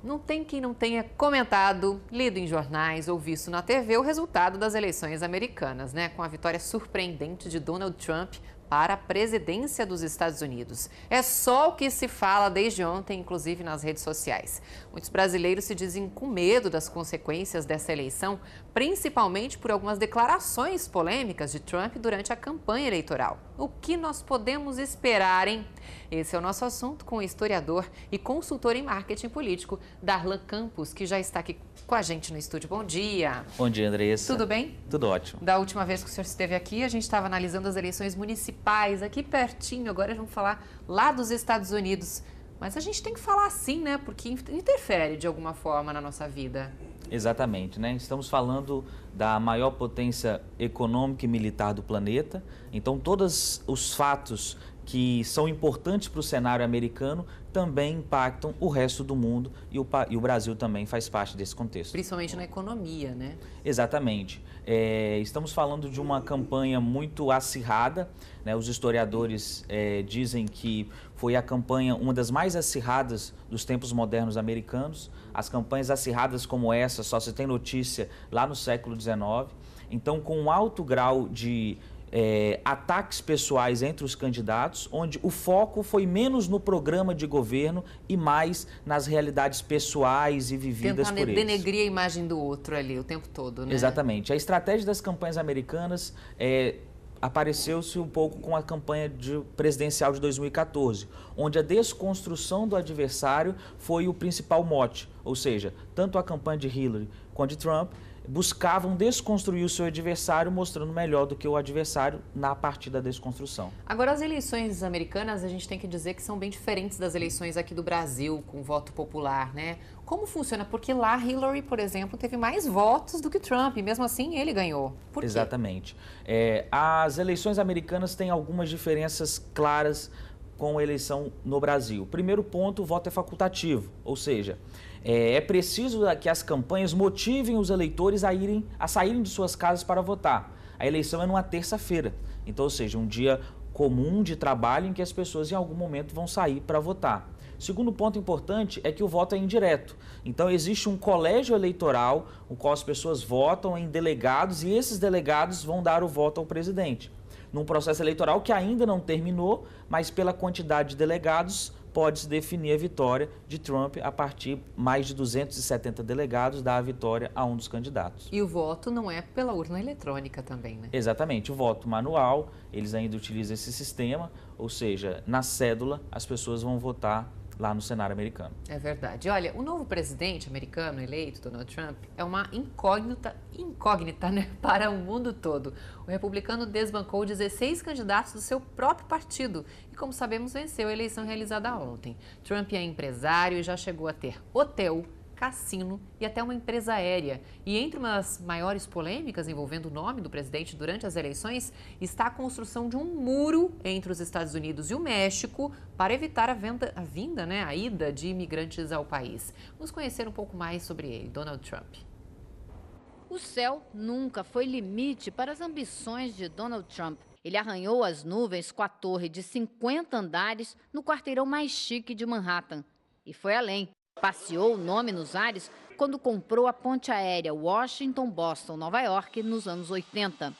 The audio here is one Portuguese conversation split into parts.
Não tem quem não tenha comentado, lido em jornais ou visto na TV o resultado das eleições americanas, né? Com a vitória surpreendente de Donald Trump para a presidência dos Estados Unidos. É só o que se fala desde ontem, inclusive nas redes sociais. Muitos brasileiros se dizem com medo das consequências dessa eleição, principalmente por algumas declarações polêmicas de Trump durante a campanha eleitoral. O que nós podemos esperar, hein? Esse é o nosso assunto com o historiador e consultor em marketing político, Darlan Campos, que já está aqui com a gente no estúdio. Bom dia. Bom dia, Andressa. Tudo bem? Tudo ótimo. Da última vez que o senhor esteve aqui, a gente estava analisando as eleições municipais, aqui pertinho. Agora vamos falar lá dos Estados Unidos. Mas a gente tem que falar assim, né? Porque interfere de alguma forma na nossa vida. Exatamente, né? Estamos falando da maior potência econômica e militar do planeta. Então, todos os fatos que são importantes para o cenário americano também impactam o resto do mundo e o Brasil também faz parte desse contexto. Principalmente na economia, né? Exatamente. Estamos falando de uma campanha muito acirrada, né? Os historiadores dizem que foi a campanha, uma das mais acirradas dos tempos modernos americanos. As campanhas acirradas como essa só se tem notícia lá no século XIX. Então, com um alto grau de ataques pessoais entre os candidatos, onde o foco foi menos no programa de governo e mais nas realidades pessoais e vividas por eles. Tentar denegrir a imagem do outro ali o tempo todo, né? Exatamente. A estratégia das campanhas americanas apareceu-se um pouco com a campanha presidencial de 2014, onde a desconstrução do adversário foi o principal mote, ou seja, tanto a campanha de Hillary quanto de Trump buscavam desconstruir o seu adversário, mostrando melhor do que o adversário na partir da desconstrução. Agora, as eleições americanas, a gente tem que dizer que são bem diferentes das eleições aqui do Brasil, com voto popular, né? Como funciona? Porque lá Hillary, por exemplo, teve mais votos do que Trump, e mesmo assim ele ganhou. Por quê? Exatamente. As eleições americanas têm algumas diferenças claras com a eleição no Brasil. Primeiro ponto, o voto é facultativo, ou seja, é preciso que as campanhas motivem os eleitores a saírem de suas casas para votar. A eleição é numa terça-feira, então, ou seja, um dia comum de trabalho em que as pessoas em algum momento vão sair para votar. Segundo ponto importante é que o voto é indireto. Então, existe um colégio eleitoral, no qual as pessoas votam em delegados e esses delegados vão dar o voto ao presidente. Num processo eleitoral que ainda não terminou, mas pela quantidade de delegados, pode-se definir a vitória de Trump a partir de mais de 270 delegados dá a vitória a um dos candidatos. E o voto não é pela urna eletrônica também, né? Exatamente, o voto manual, eles ainda utilizam esse sistema, ou seja, na cédula as pessoas vão votar lá no cenário americano. É verdade. Olha, o novo presidente americano eleito, Donald Trump, é uma incógnita, né, para o mundo todo. O republicano desbancou 16 candidatos do seu próprio partido e, como sabemos, venceu a eleição realizada ontem. Trump é empresário e já chegou a ter hotel, cassino e até uma empresa aérea. E entre umas maiores polêmicas envolvendo o nome do presidente durante as eleições está a construção de um muro entre os Estados Unidos e o México para evitar a ida de imigrantes ao país. Vamos conhecer um pouco mais sobre ele, Donald Trump. O céu nunca foi limite para as ambições de Donald Trump. Ele arranhou as nuvens com a torre de 50 andares no quarteirão mais chique de Manhattan. E foi além. Passeou o nome nos ares quando comprou a ponte aérea Washington-Boston-Nova York nos anos 80.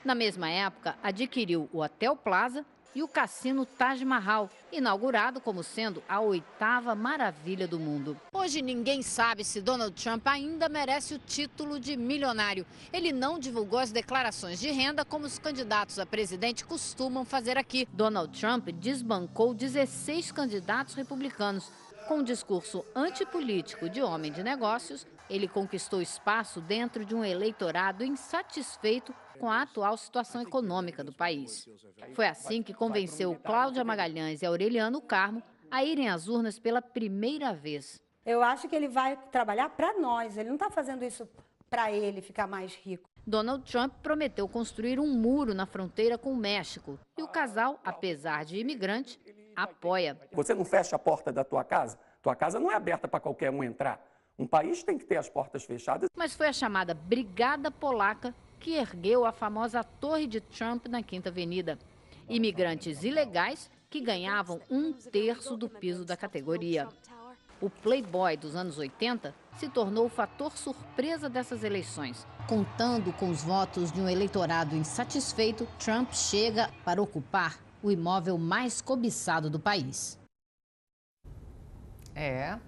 Na mesma época, adquiriu o Hotel Plaza e o Cassino Taj Mahal, inaugurado como sendo a 8ª maravilha do mundo. Hoje ninguém sabe se Donald Trump ainda merece o título de milionário. Ele não divulgou as declarações de renda como os candidatos a presidente costumam fazer aqui. Donald Trump desbancou 16 candidatos republicanos. Com um discurso antipolítico de homem de negócios, ele conquistou espaço dentro de um eleitorado insatisfeito com a atual situação econômica do país. Foi assim que convenceu Cláudia Magalhães e Aureliano Carmo a irem às urnas pela primeira vez. Eu acho que ele vai trabalhar para nós, ele não está fazendo isso para ele ficar mais rico. Donald Trump prometeu construir um muro na fronteira com o México e o casal, apesar de imigrante, apoia. Você não fecha a porta da tua casa? Tua casa não é aberta para qualquer um entrar. Um país tem que ter as portas fechadas. Mas foi a chamada Brigada Polaca que ergueu a famosa Torre de Trump na Quinta Avenida. Imigrantes ilegais que ganhavam 1/3 do piso da categoria. O playboy dos anos 80 se tornou o fator surpresa dessas eleições. Contando com os votos de um eleitorado insatisfeito, Trump chega para ocupar o imóvel mais cobiçado do país.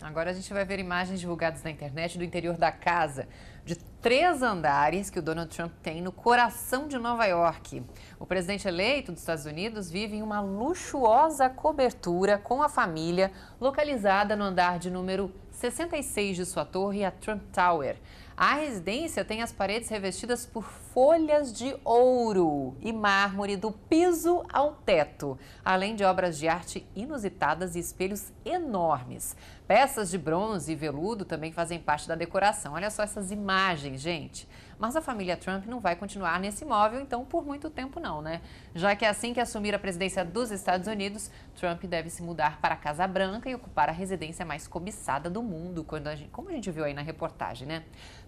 Agora a gente vai ver imagens divulgadas na internet do interior da casa, de 3 andares que o Donald Trump tem no coração de Nova York. O presidente eleito dos Estados Unidos vive em uma luxuosa cobertura com a família, localizada no andar de número 66 de sua torre, a Trump Tower. A residência tem as paredes revestidas por folhas de ouro e mármore do piso ao teto, além de obras de arte inusitadas e espelhos enormes. Peças de bronze e veludo também fazem parte da decoração. Olha só essas imagens, gente. Mas a família Trump não vai continuar nesse imóvel, então, por muito tempo não, né? Já que assim que assumir a presidência dos Estados Unidos, Trump deve se mudar para a Casa Branca e ocupar a residência mais cobiçada do mundo, como a gente viu aí na reportagem, né?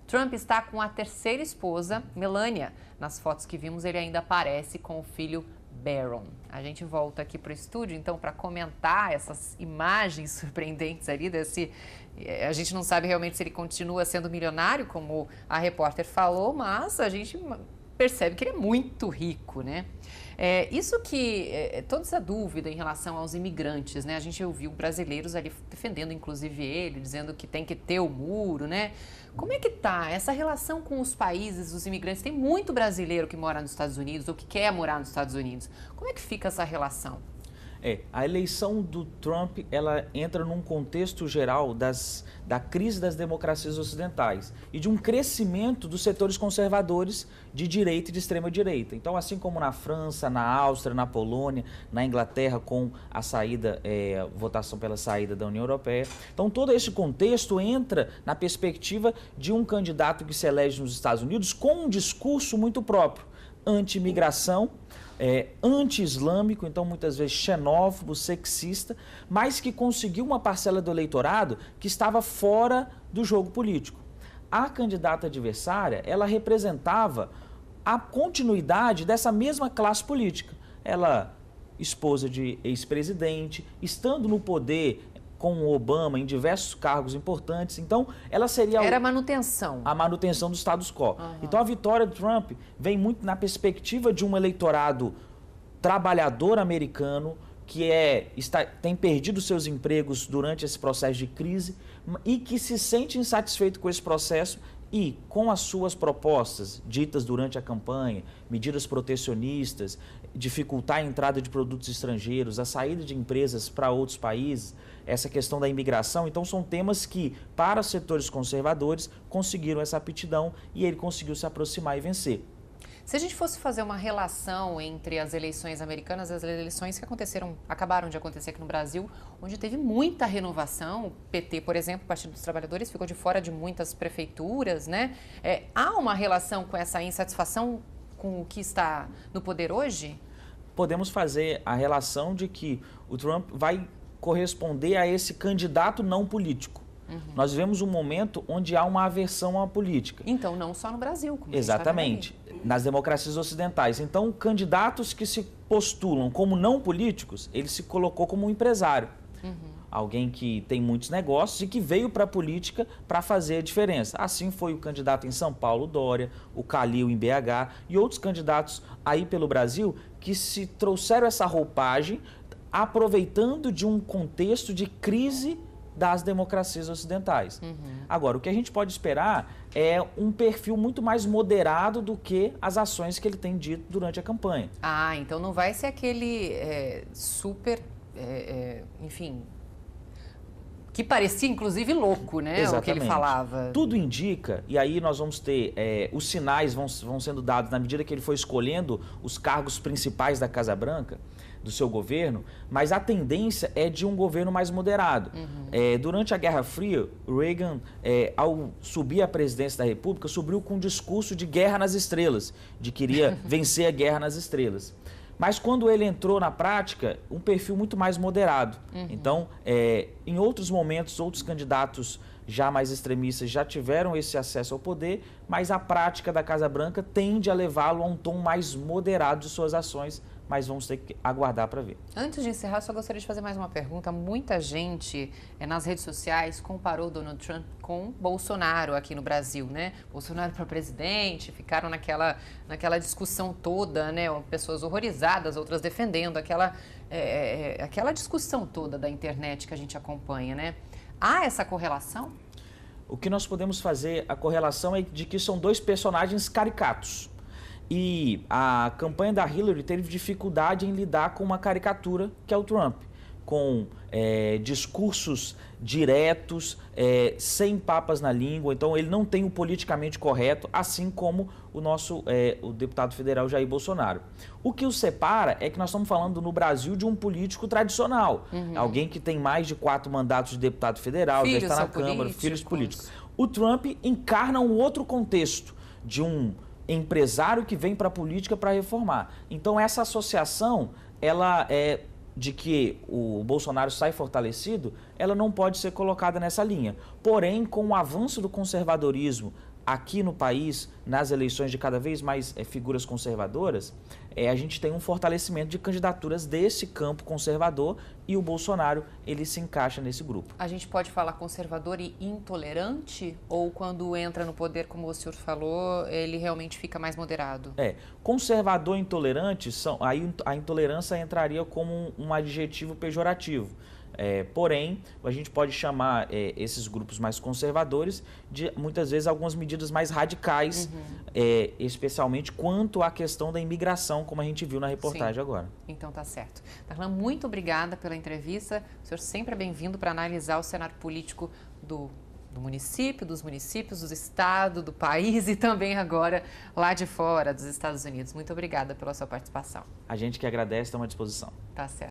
Trump está com a 3ª esposa, Melania. Nas fotos que vimos, ele ainda aparece com o filho Barron. A gente volta aqui para o estúdio, então, para comentar essas imagens surpreendentes ali desse... A gente não sabe realmente se ele continua sendo milionário, como a repórter falou, mas a gente percebe que ele é muito rico, né? Toda essa dúvida em relação aos imigrantes, né? A gente ouviu brasileiros ali defendendo, inclusive ele, dizendo que tem que ter o muro, né? Como é que tá essa relação com os países, os imigrantes? Tem muito brasileiro que mora nos Estados Unidos ou que quer morar nos Estados Unidos. Como é que fica essa relação? A eleição do Trump, ela entra num contexto geral da crise das democracias ocidentais e de um crescimento dos setores conservadores de direita e de extrema direita. Então, assim como na França, na Áustria, na Polônia, na Inglaterra, com a saída, votação pela saída da União Europeia. Então, todo esse contexto entra na perspectiva de um candidato que se elege nos Estados Unidos com um discurso muito próprio, anti-imigração, anti-islâmico, então muitas vezes xenófobo, sexista, mas que conseguiu uma parcela do eleitorado que estava fora do jogo político. A candidata adversária, ela representava a continuidade dessa mesma classe política. Ela, esposa de ex-presidente, estando no poder com o Obama em diversos cargos importantes, então ela seria... Era a manutenção. A manutenção do status quo. Então a vitória do Trump vem muito na perspectiva de um eleitorado trabalhador americano que tem perdido seus empregos durante esse processo de crise e que se sente insatisfeito com esse processo e com as suas propostas ditas durante a campanha, medidas protecionistas, dificultar a entrada de produtos estrangeiros, a saída de empresas para outros países, essa questão da imigração. Então são temas que, para os setores conservadores, conseguiram essa aptidão e ele conseguiu se aproximar e vencer. Se a gente fosse fazer uma relação entre as eleições americanas e as eleições que acabaram de acontecer aqui no Brasil, onde teve muita renovação, o PT, por exemplo, o Partido dos Trabalhadores, ficou de fora de muitas prefeituras, né? Há uma relação com essa insatisfação com o que está no poder hoje? Podemos fazer a relação de que o Trump vai corresponder a esse candidato não político. Nós vivemos um momento onde há uma aversão à política. Então, não só no Brasil. Como exatamente, nas democracias ocidentais. Então, candidatos que se postulam como não políticos, ele se colocou como um empresário. Alguém que tem muitos negócios e que veio para a política para fazer a diferença. Assim foi o candidato em São Paulo, Dória, o Calil em BH e outros candidatos aí pelo Brasil que se trouxeram essa roupagem aproveitando de um contexto de crise das democracias ocidentais. Agora, o que a gente pode esperar é um perfil muito mais moderado do que as ações que ele tem dito durante a campanha. Então não vai ser aquele super, enfim, que parecia inclusive louco, né? Exatamente. O que ele falava. Tudo indica, e aí nós vamos ter, os sinais vão sendo dados na medida que ele for escolhendo os cargos principais da Casa Branca, do seu governo, mas a tendência é de um governo mais moderado. Durante a Guerra Fria, Reagan, ao subir à presidência da República, subiu com um discurso de guerra nas estrelas, de queria vencer a guerra nas estrelas. Mas quando ele entrou na prática, um perfil muito mais moderado. Então, em outros momentos, outros candidatos já mais extremistas já tiveram esse acesso ao poder, mas a prática da Casa Branca tende a levá-lo a um tom mais moderado de suas ações mas vamos ter que aguardar para ver. Antes de encerrar, só gostaria de fazer mais uma pergunta. Muita gente nas redes sociais comparou Donald Trump com Bolsonaro aqui no Brasil, né? Bolsonaro para presidente, ficaram naquela discussão toda, né? Pessoas horrorizadas, outras defendendo, aquela discussão toda da internet que a gente acompanha, né? Há essa correlação? O que nós podemos fazer, a correlação é de que são dois personagens caricatos. E a campanha da Hillary teve dificuldade em lidar com uma caricatura, que é o Trump, com discursos diretos, sem papas na língua. Então ele não tem o politicamente correto, assim como o deputado federal Jair Bolsonaro. O que os separa é que nós estamos falando no Brasil de um político tradicional, alguém que tem mais de 4 mandatos de deputado federal, já está na Câmara, filhos políticos. O Trump encarna um outro contexto de um empresário que vem para a política para reformar. Então essa associação, ela é de que o Bolsonaro sai fortalecido, ela não pode ser colocada nessa linha. Porém, com o avanço do conservadorismo aqui no país, nas eleições de cada vez mais figuras conservadoras, a gente tem um fortalecimento de candidaturas desse campo conservador e o Bolsonaro, ele se encaixa nesse grupo. A gente pode falar conservador e intolerante? Ou quando entra no poder, como o senhor falou, ele realmente fica mais moderado? Conservador e intolerante, aí a intolerância entraria como um adjetivo pejorativo. Porém, a gente pode chamar esses grupos mais conservadores de, muitas vezes, algumas medidas mais radicais, especialmente quanto à questão da imigração, como a gente viu na reportagem agora. Então tá certo. Darlan, muito obrigada pela entrevista. O senhor sempre é bem-vindo para analisar o cenário político do município, dos municípios, do estado, do país e também agora lá de fora, dos Estados Unidos. Muito obrigada pela sua participação. A gente que agradece, estamos à disposição. Tá certo.